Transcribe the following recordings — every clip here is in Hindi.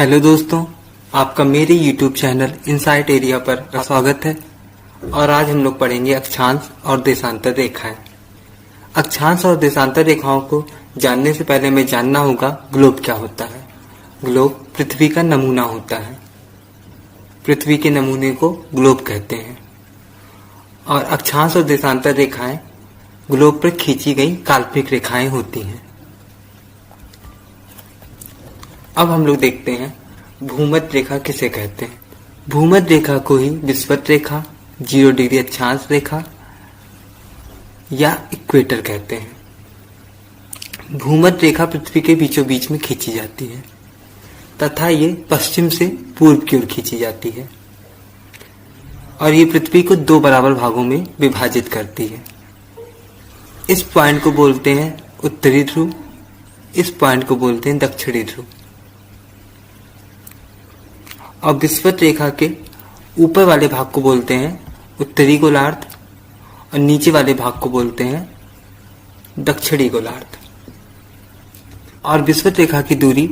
हेलो दोस्तों, आपका मेरे YouTube चैनल इनसाइट एरिया पर स्वागत है। और आज हम लोग पढ़ेंगे अक्षांश और देशांतर रेखाएं। अक्षांश और देशांतर रेखाओं को जानने से पहले हमें जानना होगा ग्लोब क्या होता है। ग्लोब पृथ्वी का नमूना होता है। पृथ्वी के नमूने को ग्लोब कहते हैं। और अक्षांश और देशांतर रेखाएं ग्लोब पर खींची गई काल्पनिक रेखाएं होती हैं। अब हम लोग देखते हैं भूमध्य रेखा किसे कहते हैं। भूमध्य रेखा को ही विषुवत रेखा, 0 डिग्री अक्षांश रेखा या इक्वेटर कहते हैं। भूमध्य रेखा पृथ्वी के बीचों बीच में खींची जाती है तथा ये पश्चिम से पूर्व की ओर खींची जाती है और ये पृथ्वी को 2 बराबर भागों में विभाजित करती है। इस पॉइंट को बोलते हैं उत्तरी ध्रुव, इस पॉइंट को बोलते हैं दक्षिणी ध्रुव। और विषुवत रेखा के ऊपर वाले भाग को बोलते हैं उत्तरी गोलार्ध और नीचे वाले भाग को बोलते हैं दक्षिणी गोलार्ध। और विषुवत रेखा की दूरी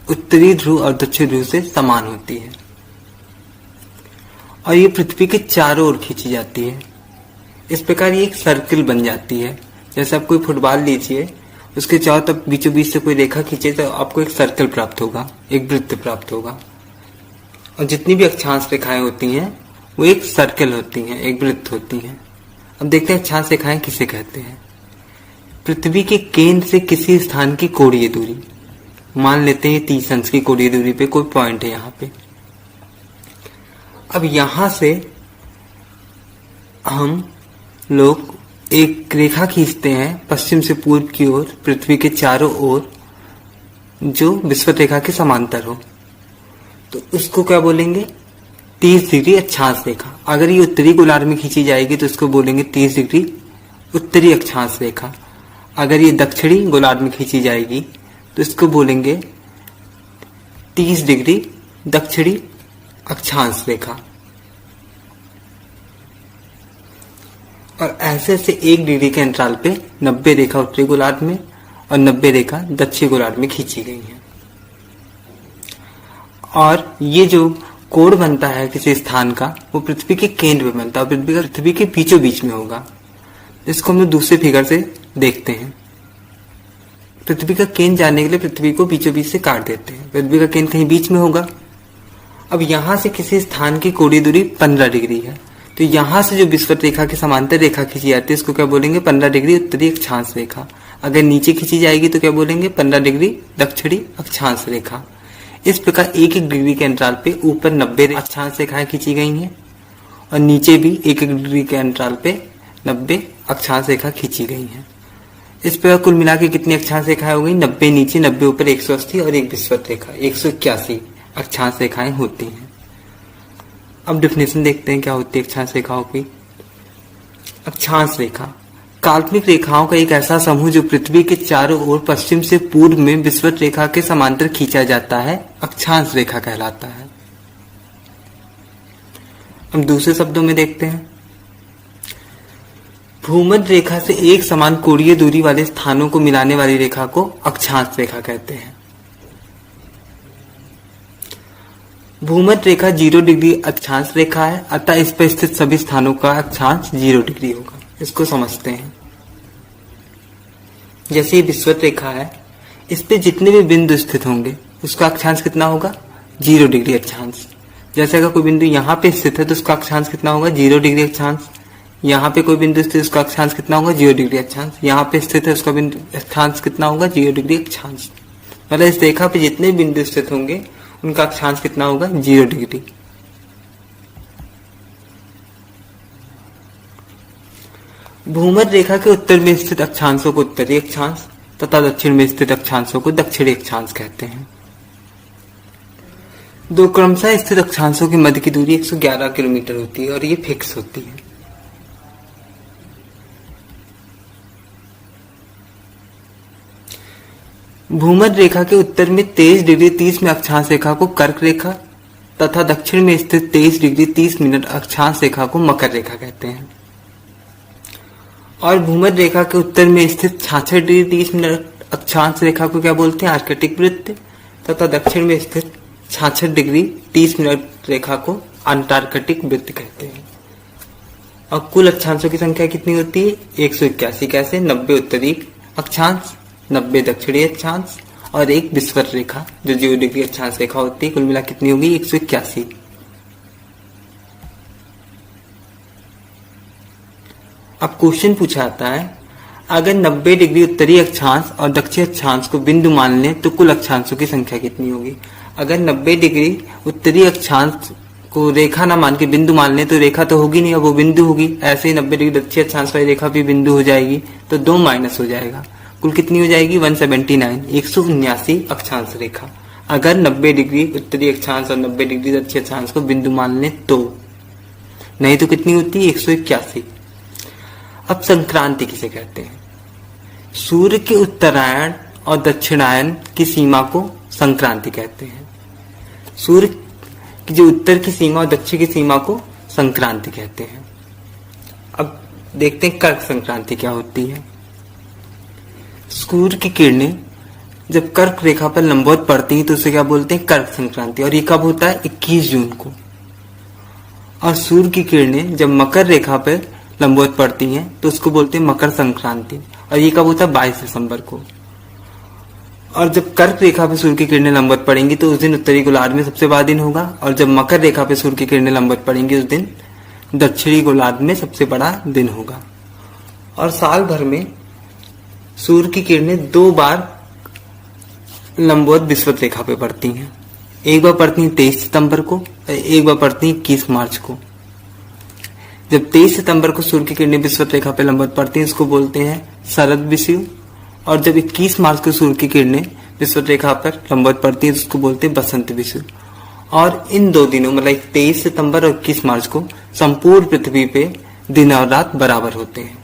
उत्तरी ध्रुव और दक्षिणी ध्रुव से समान होती है और ये पृथ्वी के चारों ओर खींची जाती है। इस प्रकार ये एक सर्किल बन जाती है। जैसे आप कोई फुटबॉल लीजिए, उसके चारों तरफ बीचों बीच से कोई रेखा खींचे तो आपको एक सर्कल प्राप्त होगा, एक वृत्त प्राप्त होगा। और जितनी भी अक्षांश रेखाएं होती हैं वो एक सर्कल होती हैं, एक वृत्त होती हैं। अब देखते हैं अक्षांश रेखाएं किसे कहते हैं। पृथ्वी के केंद्र से किसी स्थान की कोणीय दूरी, मान लेते हैं 30 अंश की कोणीय दूरी पे कोई पॉइंट है यहाँ पे। अब यहां से हम लोग एक रेखा खींचते हैं पश्चिम से पूर्व की ओर, पृथ्वी के चारों ओर, जो विषुवत रेखा के समांतर हो, तो उसको क्या बोलेंगे? 30 डिग्री अक्षांश रेखा। अगर ये उत्तरी गोलार्ध में खींची जाएगी तो उसको बोलेंगे 30 डिग्री उत्तरी अक्षांश रेखा। अगर ये दक्षिणी गोलार्ध में खींची जाएगी तो इसको बोलेंगे 30 डिग्री दक्षिणी अक्षांश रेखा। और ऐसे ऐसे 1 डिग्री के अंतराल पे 90 रेखा उत्तरी गोलार्ध में और 90 रेखा दक्षिणी गोलार्ध में खींची गई है। और ये जो कोण बनता है किसी स्थान का, वो पृथ्वी के केंद्र में बनता है, पृथ्वी के बीचों बीच में होगा। इसको हम दूसरे फिगर से देखते हैं। पृथ्वी का केंद्र जानने के लिए पृथ्वी को बीचों बीच से काट देते हैं। पृथ्वी का केंद्र कहीं बीच में होगा। अब यहां से किसी स्थान की कोणीय दूरी 15 डिग्री है, तो यहां से जो विषुवत रेखा के समांतर रेखा खींची जाती है इसको क्या बोलेंगे? 15 डिग्री उत्तरी अक्षांश रेखा। अगर नीचे खींची जाएगी तो क्या बोलेंगे? 15 डिग्री दक्षिणी अक्षांश रेखा। इस प्रकार 1-1 डिग्री के अंतराल पे ऊपर 90 अक्षांश रेखाएं खींची गई हैं और नीचे भी 1-1 डिग्री के अंतराल पे 90 अक्षांश रेखा खींची गई हैं। इस प्रकार कुल मिला के कितनी अक्षांश रेखाएं हो गई? 90 नीचे, 90 ऊपर 180 और एक विषुवत रेखा 181 अक्षांश रेखाएं होती हैं। अब डेफिनेशन देखते हैं क्या होती है अक्षांश रेखाओं की। अक्षांश रेखा काल्पनिक रेखाओं का एक ऐसा समूह जो पृथ्वी के चारों ओर पश्चिम से पूर्व में विषुवत रेखा के समांतर खींचा जाता है, अक्षांश रेखा कहलाता है। अब दूसरे शब्दों में देखते हैं, भूमध्य रेखा से एक समान कोणीय दूरी वाले स्थानों को मिलाने वाली रेखा को अक्षांश रेखा कहते हैं। भूमध्य रेखा 0 डिग्री अक्षांश रेखा है, अतः इस पर स्थित सभी स्थानों का अक्षांश 0 डिग्री होगा। इसको समझते हैं। जैसे ये विषुवत रेखा है, इस पे जितने भी बिंदु स्थित होंगे उसका अक्षांश कितना होगा? 0 डिग्री अक्षांश। जैसे अगर कोई बिंदु यहाँ पे स्थित है तो उसका अक्षांश कितना होगा? 0 डिग्री अक्षांश। यहाँ पे कोई बिंदु स्थित, उसका अक्षांश कितना होगा? 0 डिग्री अक्षांश। यहाँ पे स्थित है, उसका बिंदु अक्षांश कितना होगा? 0 डिग्री अक्षांश। मतलब इस रेखा पे जितने बिंदु स्थित होंगे उनका अक्षांश कितना होगा? 0 डिग्री। भूमध्य रेखा के उत्तर में स्थित अक्षांशों को उत्तरी अक्षांश तथा दक्षिण में स्थित अक्षांशों को दक्षिणी अक्षांश कहते हैं। 2 क्रमशः स्थित अक्षांशों के मध्य की दूरी 111 किलोमीटर होती है और ये फिक्स होती है। भूमध्य रेखा के उत्तर में 23 डिग्री 30 में अक्षांश रेखा को कर्क रेखा तथा दक्षिण में स्थित 23 डिग्री 30 मिनट अक्षांश रेखा को मकर रेखा कहते हैं। और भूमध्य रेखा के उत्तर में स्थित 66 डिग्री 30 मिनट अक्षांश रेखा को क्या बोलते हैं? आर्कटिक वृत्त तथा दक्षिण में स्थित 66 डिग्री 30 मिनट रेखा को अंटार्कटिक वृत्त कहते हैं। और कुल अक्षांशों की संख्या कितनी होती है? 181। कैसे? 90 उत्तरी अक्षांश, 90 दक्षिणी अक्षांश और एक विषुवत रेखा जो 0 डिग्री अक्षांश रेखा होती है। कुल मिला कितनी होगी? 181। अब क्वेश्चन पूछा आता है, अगर 90 डिग्री उत्तरी अक्षांश और दक्षिणी अक्षांश को बिंदु मान लें तो कुल अक्षांशों की संख्या कितनी होगी? अगर 90 डिग्री उत्तरी अक्षांश को रेखा ना मान के बिंदु मान लें तो रेखा तो होगी नहीं, अब वो बिंदु होगी। ऐसे ही 90 डिग्री दक्षिणी अक्षांश वाली रेखा भी बिंदु हो जाएगी, तो 2 माइनस हो जाएगा। कुल कितनी हो जाएगी? 179, 179 अक्षांश रेखा। अगर 90 डिग्री उत्तरी अक्षांश और 90 डिग्री दक्षिणी अक्षांश को बिंदु मान लें तो, नहीं तो कितनी होती है? 181। अब संक्रांति किसे कहते हैं? सूर्य के उत्तरायण और दक्षिणायन की सीमा को संक्रांति कहते हैं। सूर्य की जो उत्तर की सीमा और दक्षिण की सीमा को संक्रांति कहते हैं। अब देखते हैं कर्क संक्रांति क्या होती है। सूर्य की किरणें जब कर्क रेखा पर लंबवत पड़ती हैं तो उसे क्या बोलते हैं? कर्क संक्रांति। और ये कब होता है? 21 जून को। और सूर्य की किरणें जब मकर रेखा पर लंबवत पड़ती हैं तो उसको बोलते हैं मकर संक्रांति। और ये कब होता है? 22 दिसंबर को। और जब कर्क रेखा पे सूर्य की किरणें लंबवत पड़ेंगी तो उस दिन उत्तरी गोलार्ध में सबसे बड़ा दिन होगा। और जब मकर रेखा पे सूर्य की किरणें लंबवत पड़ेंगी उस दिन दक्षिणी गोलार्ध में सबसे बड़ा दिन होगा। और साल भर में सूर्य की किरणें 2 बार लंबवत विषुवत रेखा पे पड़ती हैं। एक बार पड़ती है 23 सितंबर को और एक बार पड़ती है 21 मार्च को। जब 23 सितंबर को सूर्य की किरणें विषुवत रेखा पे लंबवत पड़ती हैं उसको बोलते हैं शरद विषुव। और जब 21 मार्च को सूर्य की किरणें विषुवत रेखा पर लंबवत पड़ती है उसको बोलते हैं बसंत विषुव। और इन 2 दिनों मतलब 23 सितंबर और 21 मार्च को संपूर्ण पृथ्वी पे दिन और रात बराबर होते हैं।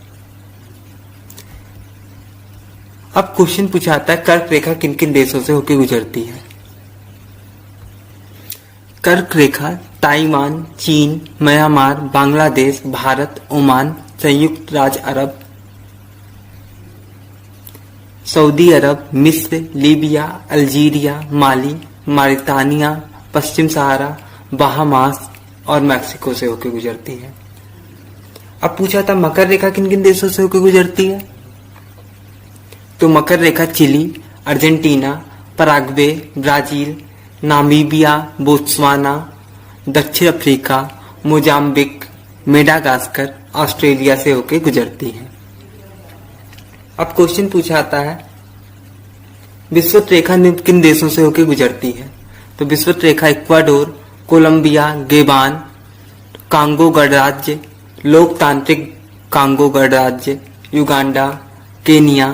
अब क्वेश्चन पूछा आता है, कर्क रेखा किन किन देशों से होकर गुजरती है? कर्क रेखा ताइवान, चीन, म्यांमार, बांग्लादेश, भारत, ओमान, संयुक्त राज्य अरब, सऊदी अरब, मिस्र, लीबिया, अल्जीरिया, माली, मारितानिया, पश्चिम सहारा, बहामास और मैक्सिको से होकर गुजरती है। अब पूछा था मकर रेखा किन किन देशों से होकर गुजरती है? तो मकर रेखा Chile, Argentina, Paraguay, Brazil, Namibia, Botswana, दक्षिण अफ्रीका, मोजाम्बिक, मेडागास्कर, ऑस्ट्रेलिया से होकर गुजरती है। अब क्वेश्चन पूछा आता है, विषुवत रेखा किन देशों से होकर गुजरती है? तो विषुवत रेखा इक्वाडोर, कोलंबिया, गेबान, कांगो गणराज्य, लोकतांत्रिक कांगो गणराज्य, Uganda, Kenya,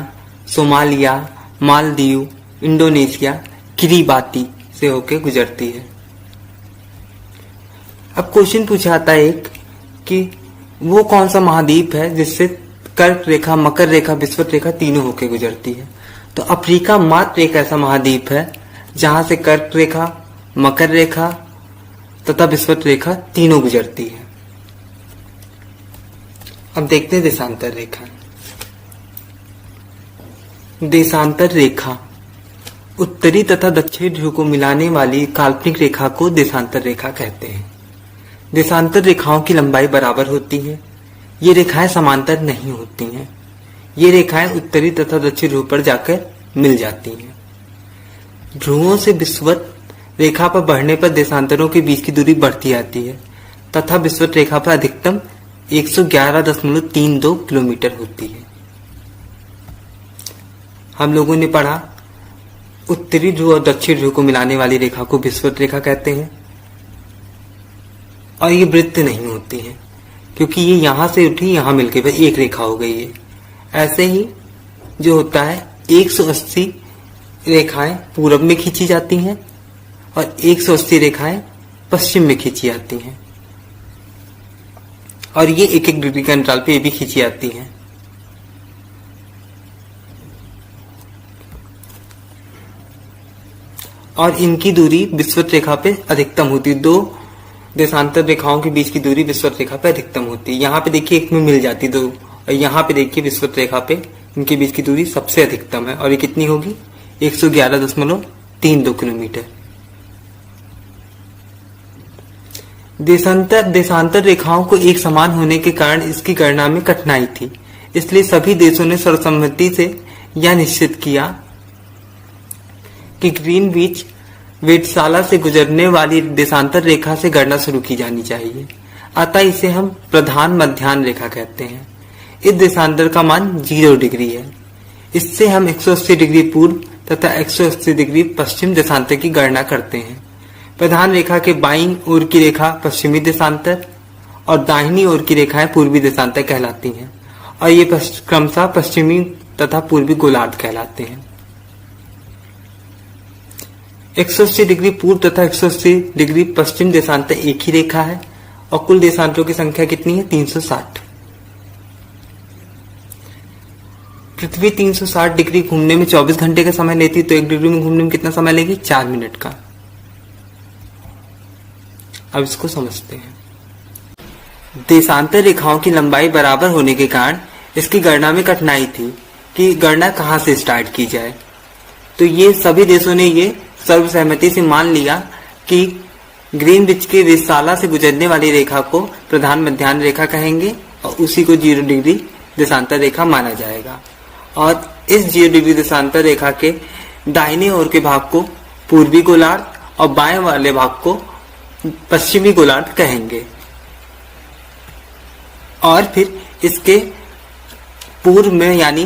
Somalia, Maldives, Indonesia, Kiribati से होकर गुजरती है। अब क्वेश्चन पूछा आता है एक कि वो कौन सा महाद्वीप है जिससे कर्क रेखा, मकर रेखा, विषुवत रेखा तीनों होकर गुजरती है? तो अफ्रीका मात्र एक ऐसा महाद्वीप है जहां से कर्क रेखा, मकर रेखा तथा विषुवत रेखा तीनों गुजरती है। अब देखते हैं देशांतर रेखा। देशांतर रेखा उत्तरी तथा दक्षिणी ध्रुव को मिलाने वाली काल्पनिक रेखा को देशांतर रेखा कहते हैं। देशांतर रेखाओं की लंबाई बराबर होती है। ये रेखाएं समांतर नहीं होती हैं। ये रेखाएं उत्तरी तथा दक्षिणी ध्रुव पर जाकर मिल जाती हैं। ध्रुवों से विषुवत रेखा पर बढ़ने पर देशांतरों के बीच की दूरी बढ़ती आती है तथा विषुवत रेखा पर अधिकतम 111.32 किलोमीटर होती है। हम लोगों ने पढ़ा उत्तरी ध्रुव और दक्षिणी ध्रुव को मिलाने वाली रेखा को विषुवत रेखा कहते हैं। और ये वृत्त नहीं होती है क्योंकि ये यहां से उठी यहां मिलके फिर एक रेखा हो गई है। ऐसे ही जो होता है 180 रेखाएं पूरब में खींची जाती हैं और 180 रेखाएं पश्चिम में खींची जाती हैं और ये एक एक डिग्री के अंतराल पे ये भी खींची जाती हैं। और इनकी दूरी विषुवत रेखा पे अधिकतम होती है। 2 देशांतर रेखाओं के बीच की दूरी विषुवत रेखा पे अधिकतम होती है। यहाँ पे देखिए एक में मिल जाती 2 और यहाँ पे देखिए विषुवत रेखा पे इनके बीच की दूरी सबसे अधिकतम है और ये कितनी होगी 111.32 किलोमीटर। देशांतर देशांतर रेखाओं को एक समान होने के कारण इसकी गणना में कठिनाई थी, इसलिए सभी देशों ने सर्वसम्मति से यह निश्चित किया कि ग्रीनविच वेधशाला से गुजरने वाली देशांतर रेखा से गणना शुरू की जानी चाहिए। अतः इसे हम प्रधान मध्याह्न रेखा कहते हैं। इस देशांतर का मान 0 डिग्री है। इससे हम 180 डिग्री पूर्व तथा 180 डिग्री पश्चिम देशांतर की गणना करते हैं। प्रधान रेखा के बाईं ओर की रेखा पश्चिमी देशांतर और दाहिनी ओर की रेखाएं पूर्वी देशांतर कहलाती हैं और ये क्रमशः पश्चिमी तथा पूर्वी गोलार्ध कहलाते हैं। 180 डिग्री पूर्व तथा 180 डिग्री पश्चिम देशांतर एक ही रेखा है और कुल देशांतरों की संख्या कितनी है? 360। पृथ्वी 360 डिग्री घूमने में 24 घंटे का समय लेती, तो 1 डिग्री में घूमने में कितना समय लेगी? 4 मिनट का। अब इसको समझते हैं। देशांतर रेखाओं की लंबाई बराबर होने के कारण इसकी गणना में कठिनाई थी कि गणना कहां से स्टार्ट की जाए। तो ये सभी देशों ने ये सर्वसहमति से मान लिया कि ग्रीनविच के वेधशाला से गुजरने वाली रेखा को प्रधान मध्याह्न रेखा कहेंगे और उसी को 0 डिग्री देशांतर रेखा माना जाएगा और इस 0 डिग्री देशांतर रेखा के दाहिने ओर के भाग को पूर्वी गोलार्ध और बाएं वाले भाग को पश्चिमी गोलार्ध कहेंगे। और फिर इसके पूर्व में यानी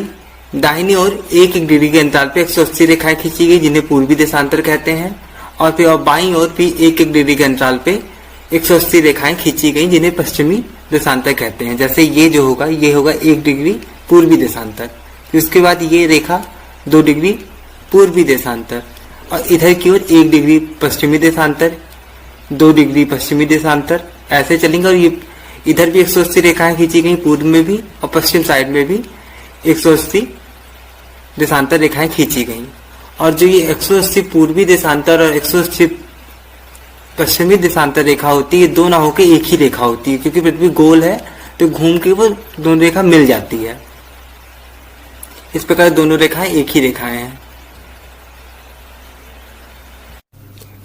दाहिनी ओर 1 डिग्री के अंतराल पे 180 रेखाएं खींची गई जिन्हें पूर्वी देशांतर कहते हैं और फिर बाईं ओर भी 1 डिग्री के अंतराल पे 180 रेखाएं खींची गई जिन्हें पश्चिमी देशांतर कहते हैं। जैसे ये जो होगा ये होगा 1 डिग्री पूर्वी देशांतर, फिर उसके बाद ये रेखा 2 डिग्री पूर्वी देशांतर और इधर की ओर 1 डिग्री पश्चिमी देशांतर, 2 डिग्री पश्चिमी देशांतर, ऐसे चलेंगे। और ये इधर भी 180 रेखाएं खींची गई पूर्व में भी और पश्चिम साइड में भी 180 देशांतर रेखाएं खींची गई। और जो ये 180 पूर्वी देशांतर और 180 पश्चिमी देशांतर रेखा होती है, ये दो ना होकर एक ही रेखा होती है, क्योंकि पृथ्वी गोल है तो घूम के वो दोनों रेखा मिल जाती है। इस प्रकार दोनों रेखाएं एक ही रेखाएं हैं।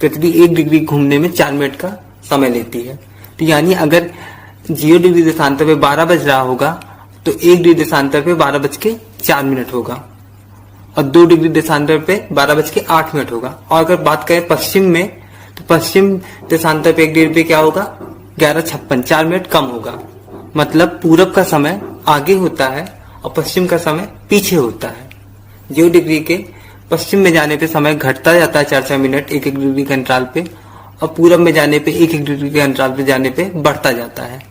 पृथ्वी 1 डिग्री घूमने में 4 मिनट का समय लेती है, तो यानी अगर 0 डिग्री देशांतर पे 12 बज रहा होगा तो 1 डिग्री देशांतर पे 12:04 होगा और 2 डिग्री देशांतर पे 12:08 होगा। और अगर बात करें पश्चिम में तो पश्चिम देशांतर पे 1 डिग्री पे क्या होगा? 11:56, 4 मिनट कम होगा। मतलब पूरब का समय आगे होता है और पश्चिम का समय पीछे होता है। 0 डिग्री के पश्चिम में जाने पे समय घटता जाता है 4-4 मिनट 1-1 डिग्री के अंतराल पे और पूरब में जाने पे 1-1 डिग्री के अंतराल पे जाने पे बढ़ता जाता है।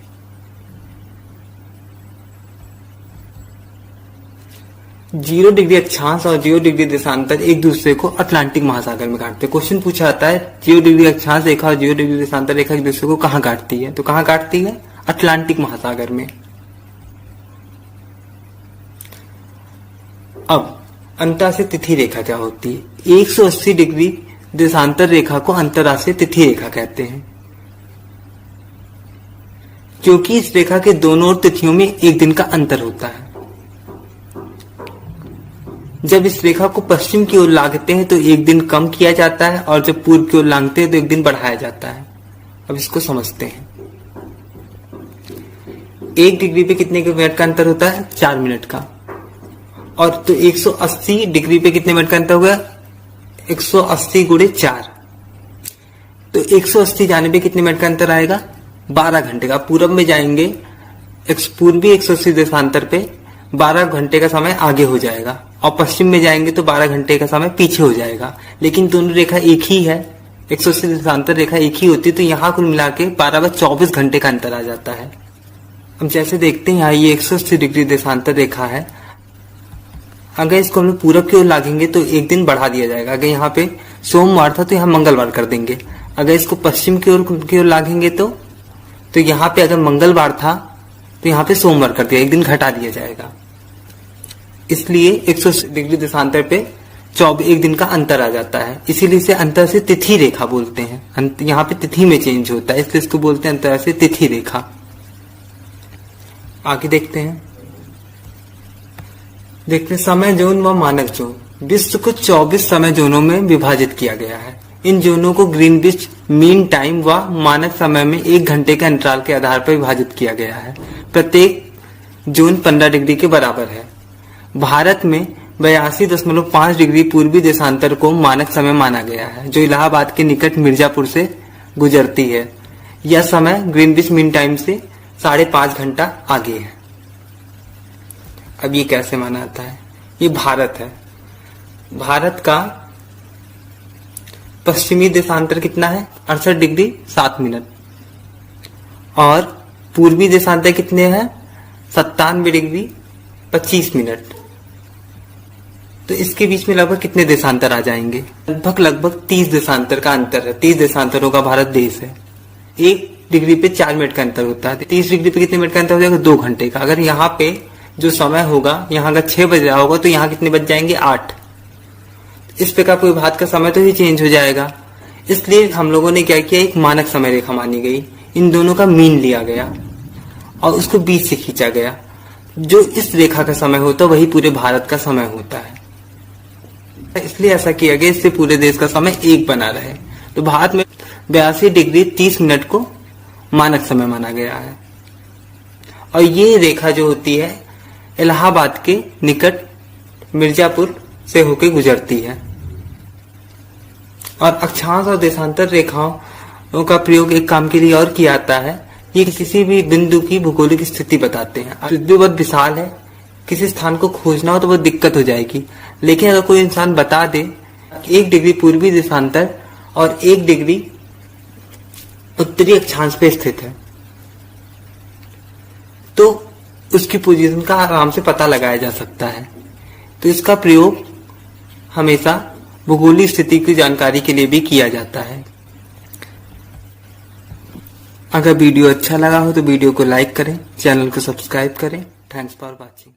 0 डिग्री अक्षांश और 0 डिग्री देशांतर एक दूसरे को अटलांटिक महासागर में काटते हैं। क्वेश्चन पूछा जाता है 0 डिग्री अक्षांश रेखा और 0 डिग्री देशांतर रेखा एक दूसरे को कहां काटती है? तो कहां काटती है? अटलांटिक महासागर में। अब अंतर्राष्ट्रीय तिथि रेखा क्या होती है? 180 डिग्री देशांतर रेखा को अंतर्राष्ट्रीय तिथि रेखा कहते हैं, क्योंकि इस रेखा के दोनों ओर तिथियों में 1 दिन का अंतर होता है। जब इस रेखा को पश्चिम की ओर लांघते हैं तो 1 दिन कम किया जाता है और जब पूर्व की ओर लांघते हैं तो 1 दिन बढ़ाया जाता है। अब इसको समझते हैं। 1 डिग्री पे कितने के मिनट का अंतर होता है? 4 मिनट का। और तो 180 डिग्री पे कितने मिनट का अंतर होगा? 180 गुणे 4, तो 180 जाने पे कितने मिनट का अंतर आएगा? 12 घंटे का। पूरब में जाएंगे पूर्वी 180 देशांतर पे 12 घंटे का समय आगे हो जाएगा और पश्चिम में जाएंगे तो 12 घंटे का समय पीछे हो जाएगा। लेकिन दोनों रेखा एक ही है, 180 देशांतर रेखा एक ही होती है, तो यहाँ कुल मिला के 12/24 घंटे का अंतर आ जाता है। हम जैसे देखते हैं यहाँ ये 180 डिग्री देशांतर रेखा है। अगर इसको हम लोग पूरब की ओर लागेंगे तो 1 दिन बढ़ा दिया जाएगा। अगर यहाँ पे सोमवार था तो यहाँ मंगलवार कर देंगे। अगर इसको पश्चिम की ओर लागेंगे तो यहाँ पे अगर मंगलवार था तो यहाँ पे सोमवार कर दिया, 1 दिन घटा दिया जाएगा। इसलिए 180 डिग्री देशांतर पे 1 दिन का अंतर आ जाता है। इसीलिए इसे अंतर्राष्ट्रीय तिथि रेखा बोलते हैं। यहाँ पे तिथि में चेंज होता है, इसलिए इसको बोलते हैं अंतर्राष्ट्रीय तिथि रेखा। आगे देखते हैं समय जोन व मानक जोन। विश्व को 24 समय जोनों में विभाजित किया गया है। इन जोनों को ग्रीनविच मीन टाइम व मानक समय में 1 घंटे के अंतराल के आधार पर विभाजित किया गया है। प्रत्येक जोन 15 डिग्री के बराबर है। भारत में 82.5 डिग्री पूर्वी देशांतर को मानक समय माना गया है, जो इलाहाबाद के निकट मिर्जापुर से गुजरती है। यह समय ग्रीनविच मीन टाइम से 5.5 घंटा आगे है। अब ये कैसे माना जाता है? ये भारत है। भारत का पश्चिमी देशांतर कितना है? 68 डिग्री 7 मिनट। और पूर्वी देशांतर कितने हैं? 97 डिग्री 25 मिनट। तो इसके बीच में लगभग कितने देशांतर आ जाएंगे? लगभग 30 देशांतर का अंतर है। 30 देशांतरों का भारत देश है। 1 डिग्री पे 4 मिनट का अंतर होता है। 30 डिग्री पे कितने मिनट का अंतर हो जाएगा? 2 घंटे का। अगर यहाँ पे जो समय होगा, यहाँ अगर 6 बज रहा होगा तो यहाँ कितने बज जाएंगे? 8। इस प्रकार पूरे भारत का समय तो ही चेंज हो जाएगा। इसलिए हम लोगों ने क्या किया, एक मानक समय रेखा मानी गई। इन दोनों का मीन लिया गया और उसको बीच से खींचा गया। जो इस रेखा का समय होता है वही पूरे भारत का समय होता है। इसलिए ऐसा किया गया, इससे पूरे देश का समय एक बना रहे। तो भारत में 82 डिग्री 30 मिनट को मानक समय माना गया है। और ये रेखा जो होती है इलाहाबाद के निकट मिर्जापुर से होकर गुजरती है। और अक्षांश और देशांतर रेखाओं का प्रयोग एक काम के लिए और किया जाता है। ये किसी भी बिंदु की भूगोलिक स्थिति बताते हैं। पृथ्वी बहुत विशाल है, किसी स्थान को खोजना हो तो बहुत दिक्कत हो जाएगी। लेकिन अगर कोई इंसान बता दे 1 डिग्री पूर्वी देशांतर और 1 डिग्री उत्तरी अक्षांश पे स्थित है, तो उसकी पोजीशन का आराम से पता लगाया जा सकता है। तो इसका प्रयोग हमेशा भूगोलिक स्थिति की जानकारी के लिए भी किया जाता है। अगर वीडियो अच्छा लगा हो तो वीडियो को लाइक करें, चैनल को सब्सक्राइब करें। Thanks for watching.